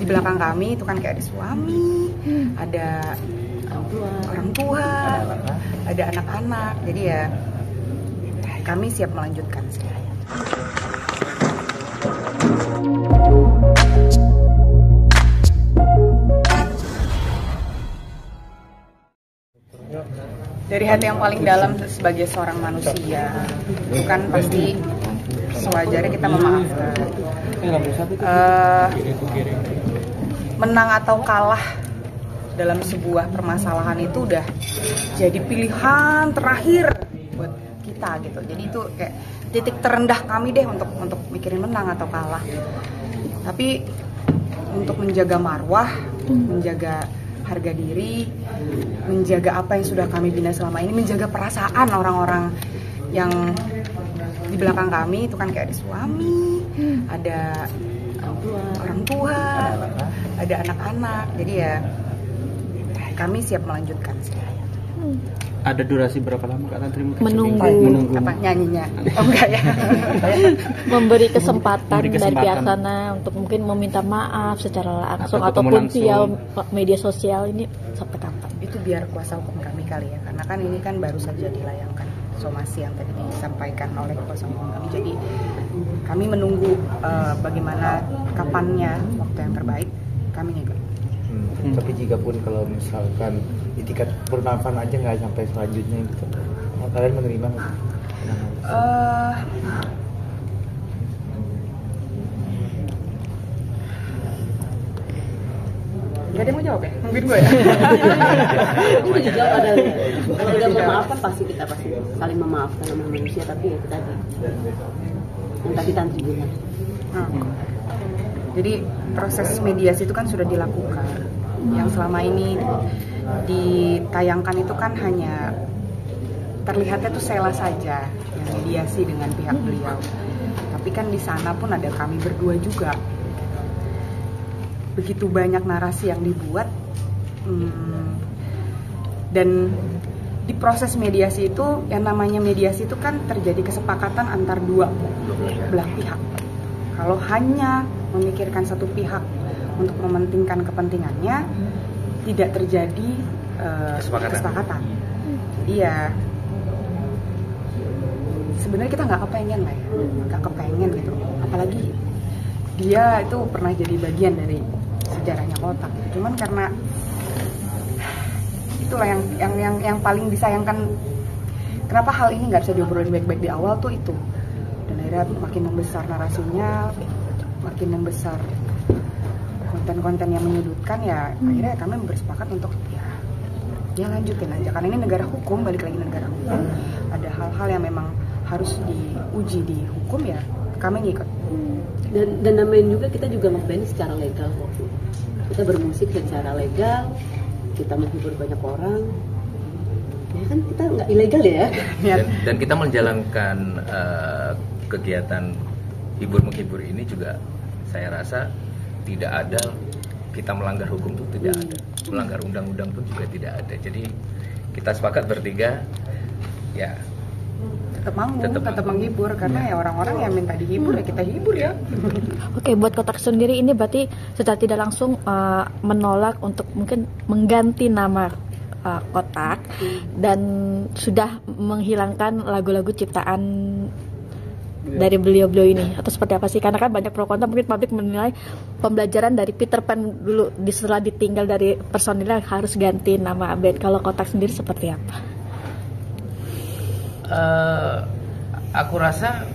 di belakang kami itu kan kayak ada suami, ada orang tua, ada anak-anak. Jadi ya kami siap melanjutkan sih. Dari hati yang paling dalam sebagai seorang manusia, bukan pasti sewajarnya kita memaafkan. Menang atau kalah dalam sebuah permasalahan itu udah jadi pilihan terakhir buat kita gitu. Jadi itu kayak titik terendah kami deh untuk mikirin menang atau kalah. Tapi untuk menjaga marwah, menjaga harga diri, menjaga apa yang sudah kami bina selama ini, menjaga perasaan orang-orang yang di belakang kami itu kan kayak ada suami, ada orang tua, ada anak-anak. Jadi ya kami siap melanjutkan sih. Ada durasi berapa lama Kak Tantri? Menunggu apa nyanyinya? Oh enggak ya. Memberi kesempatan dari pihak sana untuk mungkin meminta maaf secara langsung ataupun via media sosial ini sampai kapan? Itu biar kuasa hukum kami kali ya, karena kan ini kan baru saja dilayangkan somasi yang tadi disampaikan oleh kuasa hukum kami. Jadi kami menunggu bagaimana kapannya waktu yang terbaik kami ngikut. Tapi jika pun kalau misalkan di tingkat purnafan aja nggak sampai selanjutnya gitu, kalian menerima nggak? Gak ada yang mau jawab ya? Mungkin gue ya? Itu juga ada memaafkan, pasti saling memaafkan sama manusia, tapi ya tadi yang tadi Tantri bilang. Jadi proses mediasi itu kan sudah dilakukan. Yang selama ini ditayangkan itu kan hanya terlihatnya tuh Sheila saja yang mediasi dengan pihak beliau. Tapi kan di sana pun ada kami berdua juga. Begitu banyak narasi yang dibuat, dan di proses mediasi itu, yang namanya mediasi itu kan terjadi kesepakatan antar dua belah pihak. Kalau hanya memikirkan satu pihak untuk mementingkan kepentingannya, tidak terjadi kesepakatan. Iya, sebenarnya kita nggak kepengen lah ya, nggak kepengen gitu. Apalagi dia itu pernah jadi bagian dari sejarahnya Kotak. Cuman karena itulah yang paling disayangkan. Kenapa hal ini nggak bisa diobrolin baik-baik di awal tuh itu. Dan akhirnya makin membesar narasinya, makin membesar konten-konten yang menyudutkan, ya akhirnya kami bersepakat untuk ya lanjutin aja, karena ini negara hukum, balik lagi negara hukum, ada hal-hal yang memang harus diuji di hukum, ya kami ngikut. Dan namanya juga kita juga ngeband secara legal kok. Kita bermusik secara legal, kita menghibur banyak orang, ya kan kita nggak ilegal ya. Dan kita menjalankan kegiatan hibur-menghibur ini juga saya rasa tidak ada kita melanggar hukum, itu tidak ada, melanggar undang-undang pun juga tidak ada. Jadi kita sepakat bertiga ya tetap menghibur, karena ya orang-orang yang minta dihibur ya kita hibur ya. Oke, buat Kotak sendiri ini berarti secara tidak langsung menolak untuk mungkin mengganti nama Kotak dan sudah menghilangkan lagu-lagu ciptaan dari beliau-beliau ini, atau seperti apa sih? Karena kan banyak pro kontra, mungkin publik menilai pembelajaran dari Peter Pan dulu setelah ditinggal dari personilnya harus ganti nama band. Kalau Kotak sendiri seperti apa? Aku rasa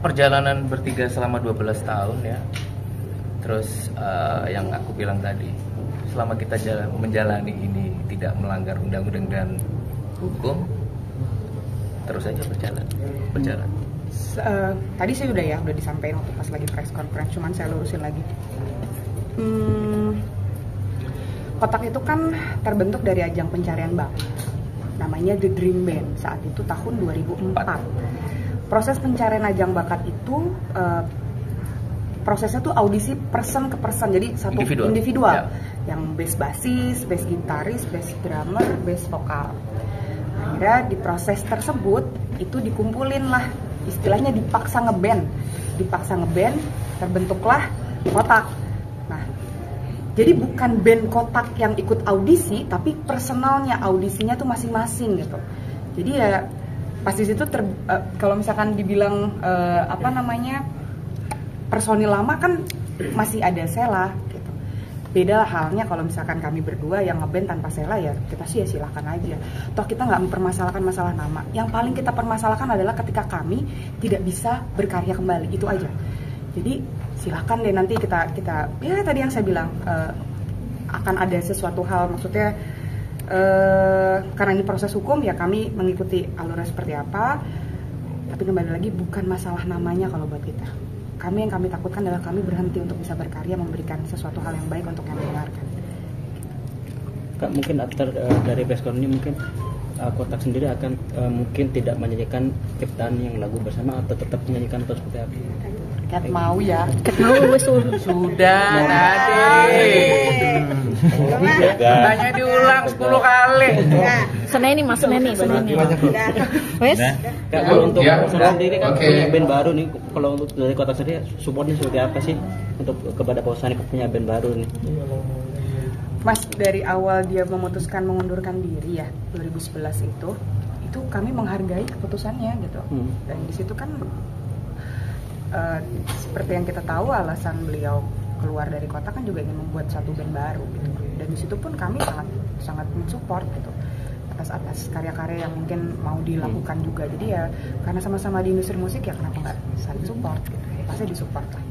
perjalanan bertiga selama 12 tahun ya. Terus yang aku bilang tadi, selama kita menjalani ini tidak melanggar undang-undang dan hukum, terus saja berjalan. Tadi saya udah disampaikan waktu pas lagi press conference, cuman saya lurusin lagi. Kotak itu kan terbentuk dari ajang pencarian bakat, namanya The Dream Band, saat itu tahun 2004. Proses pencarian ajang bakat itu prosesnya tuh audisi person ke person, jadi satu individual. Yang bass basis, bass gitaris, bass drummer, bass vokal. Akhirnya di proses tersebut itu dikumpulin lah, istilahnya dipaksa ngeband, terbentuklah Kotak. Nah, Jadi bukan band Kotak yang ikut audisi, tapi personalnya audisinya tuh masing-masing gitu. Jadi ya pas di situ kalau misalkan dibilang personil lama kan masih ada Sheila gitu. Beda halnya kalau misalkan kami berdua yang ngeband tanpa Sheila, ya kita sih ya silahkan aja. Toh kita nggak mempermasalahkan masalah nama. Yang paling kita permasalahkan adalah ketika kami tidak bisa berkarya kembali, itu aja. Jadi silahkan deh nanti kita ya tadi yang saya bilang akan ada sesuatu hal, maksudnya karena ini proses hukum ya kami mengikuti alurnya seperti apa. Tapi kembali lagi bukan masalah namanya kalau buat kita. Yang kami takutkan adalah kami berhenti untuk bisa berkarya, memberikan sesuatu hal yang baik untuk yang mendengarkan. Kak, mungkin after dari press con ini mungkin Kotak sendiri akan mungkin tidak menyanyikan ciptaan yang lagu bersama atau tetap menyanyikan atau seperti apa? Kat mau ya. Kat mau wes Sudah tadi. Tanya diulang 10 kali. Seneni Mas, Seneni. Wes. Kak, kalau untuk Ya, Kotak sendiri kan oke. punya band baru nih. Kalau untuk dari Kotak sendiri supportnya seperti apa sih untuk kepada perusahaan yang punya band baru nih? Mas, dari awal dia memutuskan mengundurkan diri ya 2011 itu kami menghargai keputusannya gitu. Dan di situ kan seperti yang kita tahu alasan beliau keluar dari Kotak kan juga ingin membuat satu band baru gitu. Dan di situ pun kami sangat mensupport gitu atas karya-karya yang mungkin mau dilakukan juga. Jadi ya karena sama-sama di industri musik ya kenapa nggak saling support gitu. Pasti disupport lah.